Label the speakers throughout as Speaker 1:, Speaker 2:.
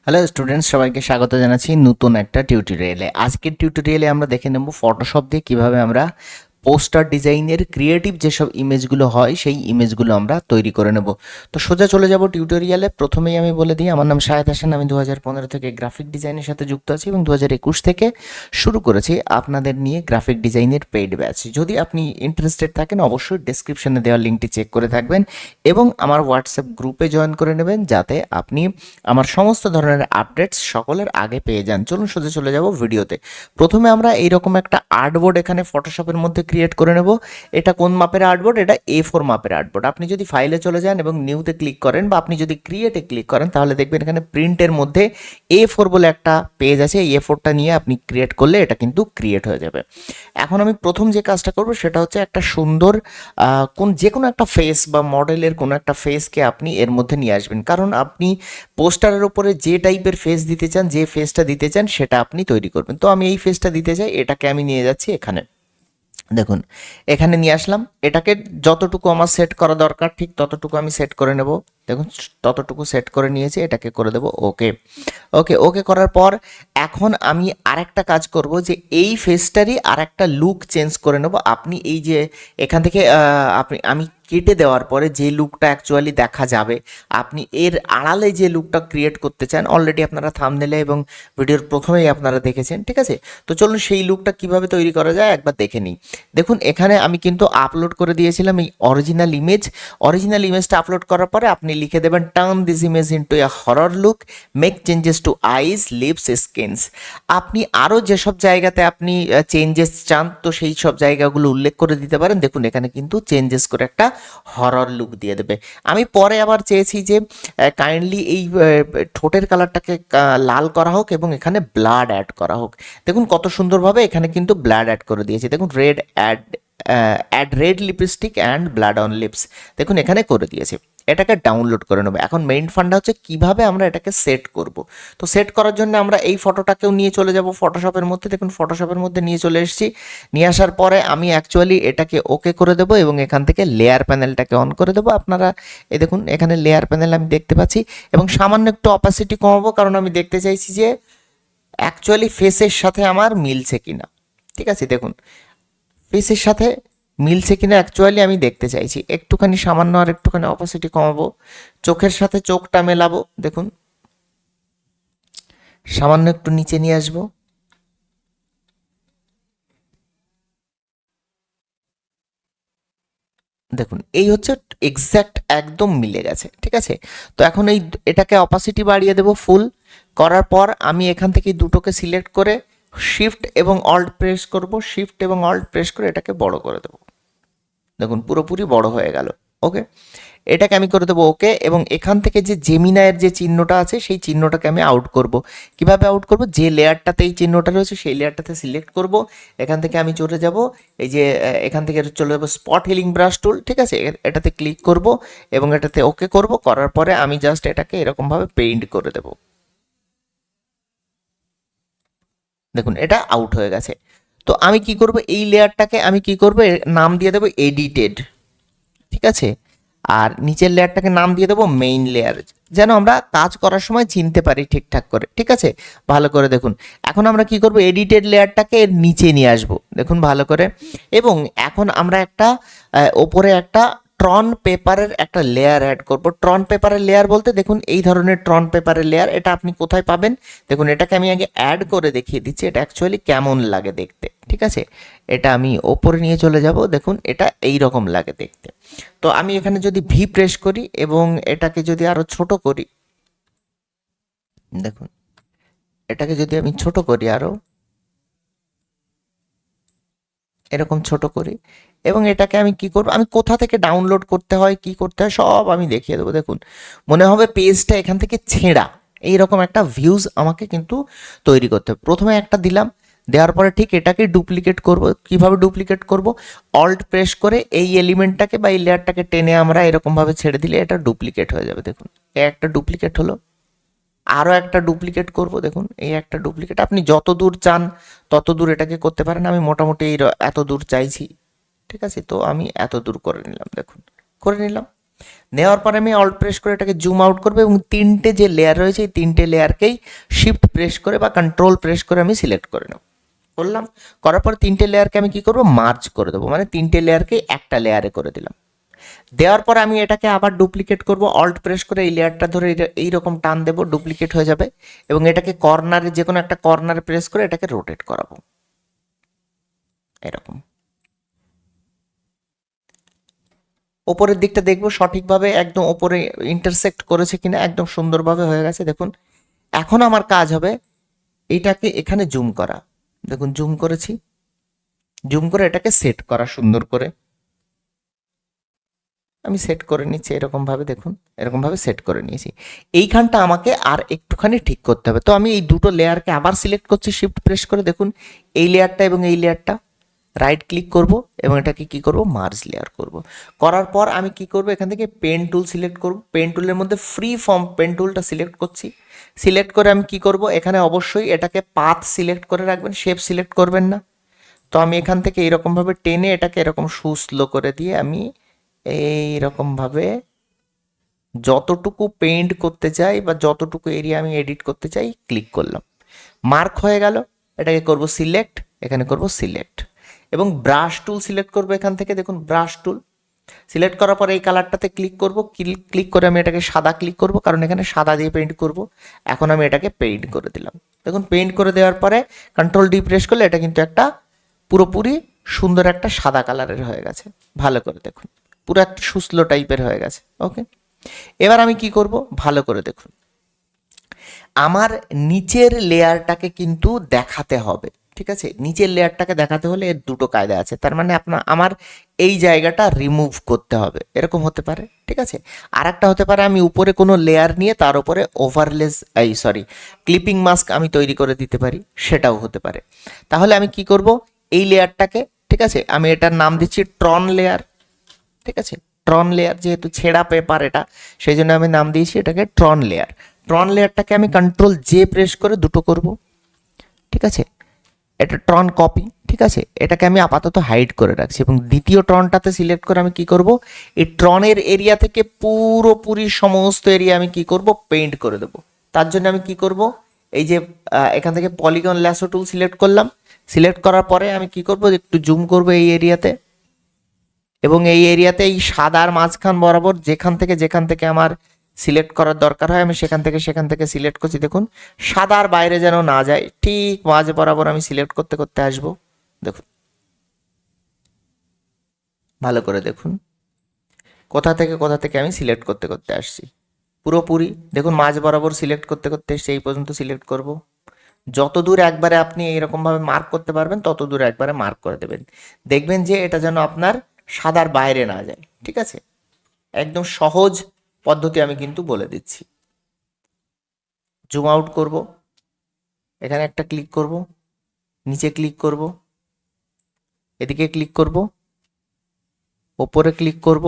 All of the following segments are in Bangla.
Speaker 1: হ্যালো স্টুডেন্টস, সবাইকে স্বাগত জানাচ্ছি নতুন একটা টিউটোরিয়ালে। আজকের টিউটোরিয়ালে আমরা দেখে নেব ফটোশপ দিয়ে কিভাবে আমরা পোস্টার ডিজাইনের ক্রিয়েটিভ যেসব ইমেজগুলো হয় সেই ইমেজগুলো আমরা তৈরি করে নেব। তো সোজা চলে যাব টিউটোরিয়ালে। প্রথমেই আমি বলে দিই, আমার নাম শাহেদ হাসান। আমি 2015 থেকে গ্রাফিক ডিজাইনের সাথে যুক্ত আছি এবং 2021 থেকে শুরু করেছি আপনাদের নিয়ে গ্রাফিক ডিজাইনের পেইড ব্যাচ। যদি আপনি ইন্টারেস্টেড থাকেন অবশ্যই ডেসক্রিপশনে দেওয়া লিঙ্কটি চেক করে থাকবেন এবং আমার হোয়াটসঅ্যাপ গ্রুপে জয়েন করে নেবেন, যাতে আপনি আমার সমস্ত ধরনের আপডেটস সকলের আগে পেয়ে যান। চলুন সোজা চলে যাব ভিডিওতে। প্রথমে আমরা এইরকম একটা আর্টবোর্ড এখানে ফটোশপের মধ্যে ক্রিয়েট করে নেব। এটা কোন মাপের আর্টবোর্ড? এটা A4 মাপের আর্টবোর্ড। আপনি যদি ফাইলে চলে যান এবং নিউতে ক্লিক করেন বা আপনি যদি ক্রিয়েটে ক্লিক করেন তাহলে দেখবেন এখানে প্রিন্টের মধ্যে A4 বলে একটা পেজ আছে। এই A4টা নিয়ে আপনি ক্রিয়েট করলে এটা কিন্তু ক্রিয়েট হয়ে যাবে। এখন আমি প্রথম যে কাজটা করব সেটা হচ্ছে একটা সুন্দর যে কোনো একটা ফেস বা মডেলের কোনো একটা ফেসকে আপনি এর মধ্যে নিয়ে আসবেন, কারণ আপনি পোস্টারের উপরে যে টাইপের ফেস দিতে চান, যে ফেসটা দিতে চান সেটা আপনি তৈরি করবেন। তো আমি এই ফেসটা দিতে চাই, এটাকে আমি নিয়ে যাচ্ছি এখানে। দেখুন, এখানে নিয়ে আসলাম। এটাকে যতটুকু আমার সেট করা দরকার ঠিক ততটুকু আমি সেট করে নেব। দেখুন, ততটুকু সেট করে নিয়েছি। এটাকে করে দেব ওকে। ওকে ওকে করার পর এখন আমি আরেকটা কাজ করব, যে এই ফেসটারই আরেকটা লুক চেঞ্জ করে নেব। আপনি এই যে এখান থেকে আমি কেটে দেওয়ার পরে যে লুকটা অ্যাকচুয়ালি দেখা যাবে, আপনি এর আড়ালে যে লুকটা ক্রিয়েট করতে চান, অলরেডি আপনারা থাম্বনেলে এবং ভিডিওর প্রথমেই আপনারা দেখেছেন, ঠিক আছে? তো চলুন সেই লুকটা কিভাবে তৈরি করা যায় একবার দেখে নিই। দেখুন, এখানে আমি কিন্তু আপলোড করে দিয়েছিলাম এই অরিজিনাল ইমেজ। অরিজিনাল ইমেজটা আপলোড করার পরে আপনি লিখে দেবেন turn this image into a horror look, make changes to eyes, lips, skins. আপনি আরও যেসব জায়গাতে আপনি চেঞ্জেস চান, তো সেই সব জায়গাগুলো উল্লেখ করে দিতে পারেন। দেখুন, এখানে কিন্তু চেঞ্জেস করে একটা হরর লুক দিয়ে দেবে। আমি পরে আবার চেয়েছি যে কাইন্ডলি এই ঠোঁটের কালারটাকে লাল করা হোক এবং এখানে ব্লাড অ্যাড করা হোক। দেখুন কত সুন্দরভাবে এখানে কিন্তু ব্লাড অ্যাড করে দিয়েছে। দেখুন, red add red lipstick and blood on lips. দেখুন এখানে করে দিয়েছে। এটাকে ডাউনলোড করে নেবো। এখন মেইন ফান্ডা হচ্ছে কিভাবে আমরা এটাকে সেট করব। তো সেট করার জন্য আমরা এই ফটোটাকেও নিয়ে চলে যাব ফটোশপের মধ্যে। দেখুন, ফটোশপের মধ্যে নিয়ে চলে এসেছি। নিয়ে আসার পরে আমি অ্যাকচুয়ালি এটাকে ওকে করে দেবো এবং এখান থেকে লেয়ার প্যানেলটাকে অন করে দেবো। আপনারা এই দেখুন, এখানে লেয়ার প্যানেল আমি দেখতে পাচ্ছি এবং সামান্য একটু অপাসিটি কমাবো, কারণ আমি দেখতে চাইছি যে অ্যাকচুয়ালি ফেসের সাথে আমার মিলছে কিনা। ঠিক আছে, দেখুন ফেসের সাথে মিলছে কিনা অ্যাকচুয়ালি আমি দেখতে চাইছি। একটুখানি সামান্য আর একটুখানি অপাসিটি কমাবো, চোখের সাথে চোখটা মেলাবো। দেখুন, সামান্য একটু নিচে নিয়ে আসবো। দেখুন, এই হচ্ছে এক্স্যাক্ট একদম মিলে গেছে, ঠিক আছে? তো এখন এটাকে অপাসিটি বাড়িয়ে দেবো ফুল। করার পর আমি এখান থেকে দুটোকে সিলেক্ট করে শিফট এবং অল্ট প্রেস করব। শিফট এবং অল্ট প্রেস করে এটাকে বড় করে দেবো। দেখুন পুরোপুরি বড় হয়ে গেল। ওকে, এটাকে আমি করে দেবো ওকে। এবং এখান থেকে যে জেমিনায়ের যে চিহ্নটা আছে সেই চিহ্নটাকে আমি আউট করব। কিভাবে আউট করব? যে লেয়ারটাতে এই চিহ্নটা রয়েছে সেই লেয়ারটাতে সিলেক্ট করব। এখান থেকে আমি চলে যাব এই যে এখান থেকে চলে যাবো স্পট হিলিং ব্রাশ টুল, ঠিক আছে? এটাতে ক্লিক করব এবং এটাতে ওকে করব। করার পরে আমি জাস্ট এটাকে এরকমভাবে পেইন্ট করে দেব। দেখুন, এটা আউট হয়ে গেছে। তো আমি কি করব, এই লেয়ারটাকে আমি কি করব, নাম দিয়ে দেবো এডিটেড, ঠিক আছে? আর নিচের লেয়ারটাকে নাম দিয়ে দেবো মেইন লেয়ার, যেন আমরা কাজ করার সময় চিনতে পারি ঠিকঠাক করে, ঠিক আছে? ভালো করে দেখুন। এখন আমরা কি করব, এডিটেড লেয়ারটাকে এর নিচে নিয়ে আসবো, দেখুন ভালো করে। এবং এখন আমরা একটা ওপরে একটা ট্রন পেপারের একটা লেয়ার অ্যাড করব। ট্রন পেপারের লেয়ার বলতে দেখুন এই ধরনের ট্রন পেপারের লেয়ার। এটা আপনি কোথায় পাবেন? দেখুন, এটাকে আমি আগে অ্যাড করে দেখিয়ে দিচ্ছি এটা অ্যাকচুয়ালি কেমন লাগে দেখতে, ঠিক আছে? এটা আমি ওপরে নিয়ে চলে যাব। দেখুন, এটা এই রকম লাগে দেখতে। তো আমি এখানে যদি ভি প্রেস করি এবং এটাকে যদি আরো ছোট করি, দেখুন এটাকে যদি আমি ছোট করি আরো, এরকম ছোট করি এবং এটাকে আমি কি করব, আমি কোথা থেকে ডাউনলোড করতে হয় কি করতে হয় সব আমি দেখিয়ে দেবো। দেখুন, মনে হবে পেজটা এখান থেকে ছেঁড়া। এইরকম একটা ভিউজ আমাকে কিন্তু তৈরি করতে হবে। প্রথমে একটা দিলাম, দেওয়ার পরে ঠিক এটাকে ডুপ্লিকেট করব। কিভাবে ডুপ্লিকেট করব? অল্ট প্রেস করে এই এলিমেন্টটাকে বা এই লেয়ারটাকে টেনে আমরা এরকমভাবে ছেড়ে দিলে এটা ডুপ্লিকেট হয়ে যাবে। দেখুন, একটা ডুপ্লিকেট হলো। আরও একটা ডুপ্লিকেট করব। দেখুন, এই একটা ডুপ্লিকেট। আপনি যত দূর চান তত দূর এটাকে করতে পারেন। আমি মোটামুটি এত দূর চাইছি, ঠিক আছে? তো আমি এত দূর করে নিলাম। দেখুন, করে নিলাম। নেওয়ার পরে আমি অল্ট প্রেস করে এটাকে জুম আউট করবো এবং তিনটে যে লেয়ার রয়েছে এই তিনটে লেয়ারকেই শিফট প্রেস করে বা কন্ট্রোল প্রেস করে আমি সিলেক্ট করে নেব। করলাম, করার পর তিনটে লেয়ারকে আমি কি করব, মার্জ করে দেবো, মানে তিনটে লেয়ারকে একটা লেয়ারে করে দিলাম। দেওয়ার পর আমি এটাকে আবার ডুপ্লিকেট করব, অল্ট প্রেস করে এই লেয়ারটা ধরে এইরকম টান দেবো, ডুপ্লিকেট হয়ে যাবে এবং এটাকে কর্নারে, যে কোনো একটা কর্নারে প্রেস করে এটাকে রোটেট করাবো এরকম। ওপরের দিকটা দেখবো সঠিকভাবে একদম ওপরে ইন্টারসেক্ট করেছে কিনা, একদম সুন্দরভাবে হয়ে গেছে দেখুন। এখন আমার কাজ হবে এইটাকে এখানে জুম করা, দেখুন জুম করেছি, জুম করে এটাকে সেট করা সুন্দর করে। আমি সেট করে নিচ্ছি এরকমভাবে, দেখুন এরকমভাবে সেট করে নিয়েছি। এইখানটা আমাকে আর একটুখানি ঠিক করতে হবে, তো আমি এই দুটো লেয়ারকে আবার সিলেক্ট করছি শিফট প্রেস করে, দেখুন এই লেয়ারটা এবং এই লেয়ারটা রাইট ক্লিক করব এবং এটাকে কি করব, মার্জ লেয়ার করব। করার পর আমি কি করব, এখান থেকে পেন টুল সিলেক্ট করব, পেন টুলের মধ্যে ফ্রি ফর্ম পেন টুলটা সিলেক্ট করছি। সিলেক্ট করে আমি কি করব, এখানে অবশ্যই এটাকে পাথ সিলেক্ট করে রাখবেন, শেপ সিলেক্ট করবেন না। তো আমি এখান থেকে এইরকমভাবে টেনে এটাকে এরকম সুস্লো করে দিয়ে আমি এইরকমভাবে যতটুকু পেইন্ট করতে চাই বা যতটুকু এরিয়া আমি এডিট করতে চাই ক্লিক করলাম, মার্ক হয়ে গেল। এটাকে করব সিলেক্ট, এখানে করব সিলেক্ট এবং ব্রাশ টুল সিলেক্ট করব এখান থেকে, দেখুন ব্রাশ টুল সিলেক্ট করার পরে এই কালারটাতে ক্লিক করব, ক্লিক করে আমি এটাকে সাদা ক্লিক করব, কারণ এখানে সাদা দিয়ে পেইন্ট করব। এখন আমি এটাকে পেইন্ট করে দিলাম, দেখুন পেইন্ট করে দেওয়ার পরে কন্ট্রোল ডি প্রেস করলে এটা কিন্তু একটা পুরোপুরি সুন্দর একটা সাদা কালারের হয়ে গেছে। ভালো করে দেখুন, পুরো একটা সুস্লো টাইপের হয়ে গেছে। ওকে, এবার আমি কি করব, ভালো করে দেখুন, আমার নিচের লেয়ারটাকে কিন্তু দেখাতে হবে, ঠিক আছে। নিচের লেয়ারটাকে দেখাতে হলে এর দুটো কায়দা আছে, তার মানে আমার এই জায়গাটা রিমুভ করতে হবে, এরকম হতে পারে, ঠিক আছে। আর একটা হতে পারে আমি উপরে কোনো লেয়ার নিয়ে তার উপরে ওভারলেস ক্লিপিং মাস্ক আমি তৈরি করে দিতে পারি, সেটাও হতে পারে। তাহলে আমি কি করব, এই লেয়ারটাকে, ঠিক আছে, আমি এটার নাম দিচ্ছি ট্রন লেয়ার, ঠিক আছে। ট্রন লেয়ার যেহেতু ছেঁড়া পেপার এটা, সেই জন্য আমি নাম দিয়েছি এটাকে ট্রন লেয়ার। ট্রন লেয়ারটাকে আমি কন্ট্রোল জে প্রেস করে দুটো করব, ঠিক আছে। এটা ট্রন কপি, ঠিক আছে, এটাকে আমি আপাতত হাইড করে রাখছি এবং দ্বিতীয় ট্রনটাতে সিলেক্ট করে আমি কি করব, এই ট্রনের এরিয়া থেকে পুরোপুরি সমস্ত এরিয়া আমি কি করব, পেইন্ট করে দেব। তার জন্য আমি কি করব, এই যে এখান থেকে পলিগন ল্যাসো টুল সিলেক্ট করলাম, সিলেক্ট করার পরে আমি কি করব, একটু জুম করব এই এরিয়াতে এবং এই এরিয়াতে এই সাদার মাঝখান বরাবর যেখান থেকে আমার সিলেক্ট করার দরকার হয় আমি সেখান থেকে সিলেক্ট করছি। দেখুন সাদার বাইরে যেন না যায়, ঠিক মাঝ বরাবর আমি সিলেক্ট করতে করতে আসবো। দেখুন ভালো করে দেখুন, কোথা থেকে আমি সিলেক্ট করতে করতে আসছি পুরোপুরি। দেখুন মাঝ বরাবর সিলেক্ট করতে করতে সেই পর্যন্ত সিলেক্ট করব। যত দূর একবারে আপনি এইরকমভাবে মার্ক করতে পারবেন তত দূর একবারে মার্ক করে দেবেন। দেখবেন যে এটা যেন আপনার সাদার বাইরে না যায়, ঠিক আছে। একদম সহজ পদ্ধতি আমি কিন্তু বলে দিচ্ছি। জুম আউট করব, এখানে একটা ক্লিক করব, নিচে ক্লিক করব, এদিকে ক্লিক করব, ওপরে ক্লিক করব,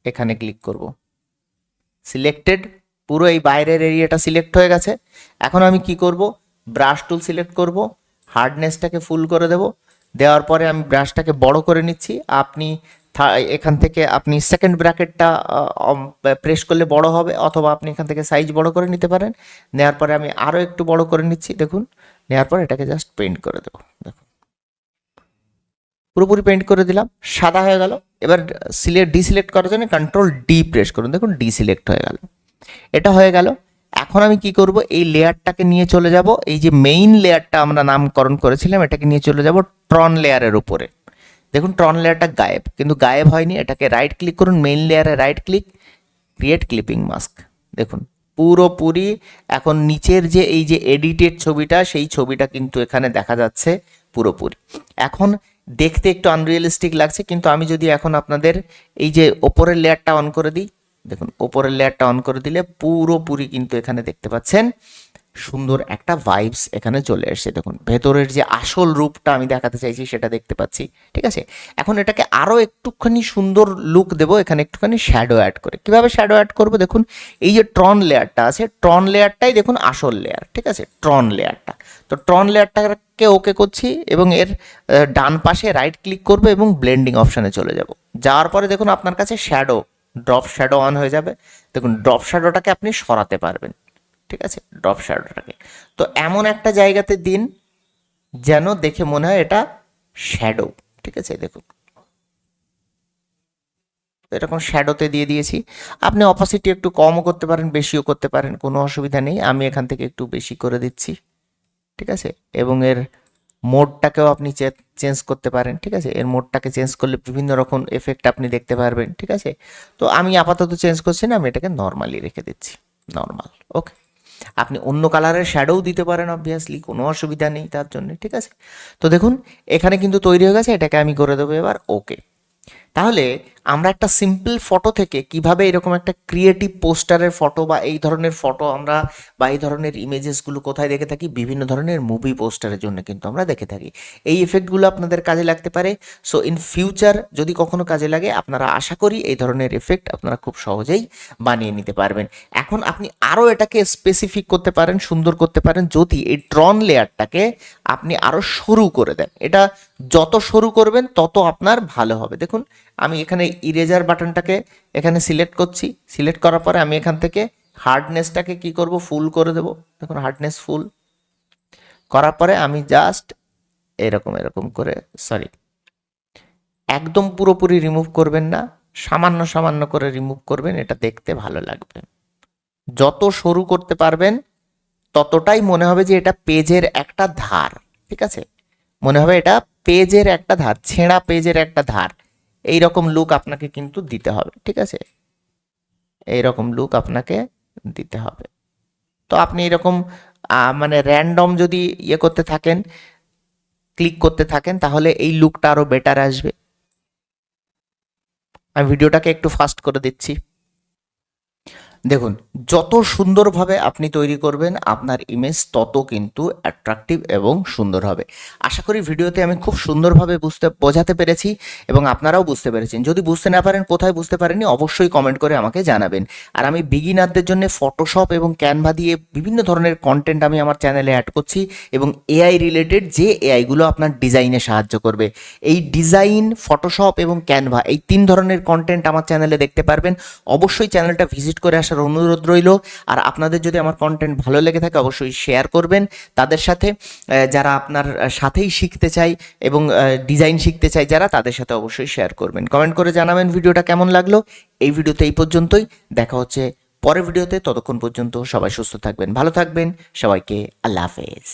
Speaker 1: এখানে ক্লিক করব, সিলেক্টেড, পুরো এই বাইরের এরিয়াটা সিলেক্ট হয়ে গেছে। এখন আমি কি করব, ব্রাশ টুল সিলেক্ট করব, হার্ডনেসটাকে ফুল করে দেব। দেওয়ার পরে আমি ব্রাশটাকে বড় করে নিচ্ছি। আপনি এখান থেকে আপনি সেকেন্ড ব্র্যাকেটটা প্রেস করলে বড় হবে, অথবা আপনি এখান থেকে সাইজ বড় করে নিতে পারেন। নেওয়ার পরে আমি আরও একটু বড় করে নিচ্ছি, দেখুন। নেওয়ার পর এটাকে জাস্ট পেইন্ট করে দেবো, দেখুন পুরোপুরি পেইন্ট করে দিলাম, সাদা হয়ে গেল। এবার ডিসিলেক্ট করার জন্য কন্ট্রোল ডি প্রেস করুন, দেখুন ডিসিলেক্ট হয়ে গেল। এটা হয়ে গেল। এখন আমি কি করব, এই লেয়ারটাকে নিয়ে চলে যাব, এই যে মেইন লেয়ারটা আমরা নামকরণ করেছিলাম এটাকে নিয়ে চলে যাব ট্রন লেয়ারের উপরে। দেখুন ট্রন লেয়ারটা গায়েব, কিন্তু গায়েব হয়নি। এটাকে রাইট ক্লিক করুন, মেইন লেয়ারে right click, create clipping mask. দেখুন পুরোপুরি এখন নিচের যে এই যে এডিটেড ছবিটা, সেই ছবিটা কিন্তু এখানে দেখা যাচ্ছে পুরোপুরি। এখন দেখতে একটু আনরিয়েলিস্টিক লাগছে, কিন্তু আমি যদি এখন আপনাদের এই যে ওপরের লেয়ারটা অন করে দিই, দেখুন ওপরের লেয়ারটা অন করে দিলে পুরোপুরি কিন্তু এখানে দেখতে পাচ্ছেন সুন্দর একটা ভাইবস এখানে চলে এসেছে। দেখুন ভেতরের যে আসল রূপটা আমি দেখাতে চাইছি সেটা দেখতে পাচ্ছি, ঠিক আছে। এখন এটাকে আরও একটুখানি সুন্দর লুক দেবো, এখানে একটুখানি শ্যাডো অ্যাড করে। কিভাবে শ্যাডো অ্যাড করবো, দেখুন এই যে ট্রন লেয়ারটা আছে, ট্রন লেয়ারটাই দেখুন আসল লেয়ার, ঠিক আছে, ট্রন লেয়ারটা। তো ট্রন লেয়ারটাকে ওকে করছি এবং এর ডান পাশে রাইট ক্লিক করবো এবং ব্লেন্ডিং অপশানে চলে যাব। যাওয়ার পরে দেখুন আপনার কাছে শ্যাডো ড্রপ শ্যাডো অন হয়ে যাবে। দেখুন ড্রপ শ্যাডোটাকে আপনি সরাতে পারবেন, ঠিক আছে, ড্রপ শ্যাডোটাকে। তো এমন একটা জায়গাতে দিন যেন দেখে মনে হয় এটা শ্যাডো, ঠিক আছে, দেখুন এরকম শ্যাডোতে দিয়ে দিয়েছি। আপনি অপাসিটি একটু কমও করতে পারেন, বেশিও করতে পারেন, কোনো অসুবিধা নেই। আমি এখান থেকে একটু বেশি করে দিচ্ছি, ঠিক আছে। এবং এর মোডটাকেও আপনি চেঞ্জ করতে পারেন, ঠিক আছে। এর মোডটাকে চেঞ্জ করলে বিভিন্ন রকম এফেক্ট আপনি দেখতে পারবেন, ঠিক আছে। তো আমি আপাতত চেঞ্জ করছি না, আমি এটাকে নর্মালি রেখে দিচ্ছি, নর্মাল। ওকে, আপনি অন্য কালারের শ্যাডোও দিতে পারেন অবভিয়াসলি, কোনো অসুবিধা নেই তার জন্য, ঠিক আছে। তো দেখুন এখানে কিন্তু তৈরি হয়ে গেছে, এটাকে আমি করে দেবো এবার ওকে। তাহলে আমরা একটা সিম্পল ফটো থেকে কিভাবে এরকম একটা ক্রিয়েটিভ পোস্টারের ফটো বা এই ধরনের ফটো আমরা বা এই ধরনের ইমেজেসগুলো কোথায় দেখে থাকি, বিভিন্ন ধরনের মুভি পোস্টারের জন্য কিন্তু আমরা দেখে থাকি। এই ইফেক্টগুলো আপনাদের কাজে লাগতে পারে। সো ইন ফিউচার যদি কখনো কাজে লাগে, আপনারা আশা করি এই ধরনের এফেক্ট আপনারা খুব সহজেই বানিয়ে নিতে পারবেন। এখন আপনি আরও এটাকে স্পেসিফিক করতে পারেন, সুন্দর করতে পারেন, যদি এই ড্রন লেয়ারটাকে আপনি আরও সরু করে দেন। এটা যত সরু করবেন তত আপনার ভালো হবে। দেখুন আমি এখানে ইরেজার বাটনটাকে এখানে সিলেক্ট করছি, সিলেক্ট করার পরে আমি এখান থেকে হার্ডনেসটাকে কি করব, ফুল করে দেব। দেখুন হার্ডনেস ফুল করার পরে আমি জাস্ট এরকম এরকম করে, সরি একদম পুরোপুরি রিমুভ করবেন না, সামান্য সামান্য করে রিমুভ করবেন, এটা দেখতে ভালো লাগবে। যত সরু করতে পারবেন ততটাই মনে হবে যে এটা পেজের একটা ধার, ঠিক আছে, মনে হবে এটা পেজের একটা ধার, ছেঁড়া পেজের একটা ধার। এই রকম লুক আপনাকে কিন্তু দিতে হবে, ঠিক আছে, এই রকম লুক আপনাকে দিতে হবে। তো আপনি এরকম মানে র্যান্ডম যদি ইয়ে করতে থাকেন, ক্লিক করতে থাকেন, তাহলে এই লুকটা আরো বেটার আসবে। আমি ভিডিওটাকে একটু ফাস্ট করে দিচ্ছি। দেখুন যত সুন্দরভাবে আপনি তৈরি করবেন আপনার ইমেজ তত কিন্তু অ্যাট্রাকটিভ এবং সুন্দর হবে। আশা করি ভিডিওতে আমি খুব সুন্দরভাবে বোঝাতে পেরেছি এবং আপনারাও বুঝতে পেরেছেন। যদি বুঝতে না পারেন, কোথায় বুঝতে পারেননি, অবশ্যই কমেন্ট করে আমাকে জানাবেন। আর আমি বিগিনারদের জন্য ফটোশপ এবং ক্যানভা দিয়ে বিভিন্ন ধরনের কন্টেন্ট আমি আমার চ্যানেলে অ্যাড করছি এবং এআই রিলেটেড যে এআইগুলো আপনার ডিজাইনে সাহায্য করবে। এই ডিজাইন, ফটোশপ এবং ক্যানভা এই 3 ধরনের কন্টেন্ট আমার চ্যানেলে দেখতে পারবেন। অবশ্যই চ্যানেলটা ভিজিট করে আসার অনুরোধ রইল। আর আপনাদের যদি আমার কন্টেন্ট ভালো লেগে থাকে অবশ্যই শেয়ার করবেন তাদের সাথে, যারা আপনার সাথেই শিখতে চাই এবং ডিজাইন শিখতে চাই যারা, তাদের সাথে অবশ্যই শেয়ার করবেন। কমেন্ট করে জানাবেন ভিডিওটা কেমন লাগলো। এই ভিডিওতে এই পর্যন্তই, দেখা হচ্ছে পরের ভিডিওতে। ততক্ষণ পর্যন্ত সবাই সুস্থ থাকবেন, ভালো থাকবেন, সবাইকে আল্লাহ হাফেজ।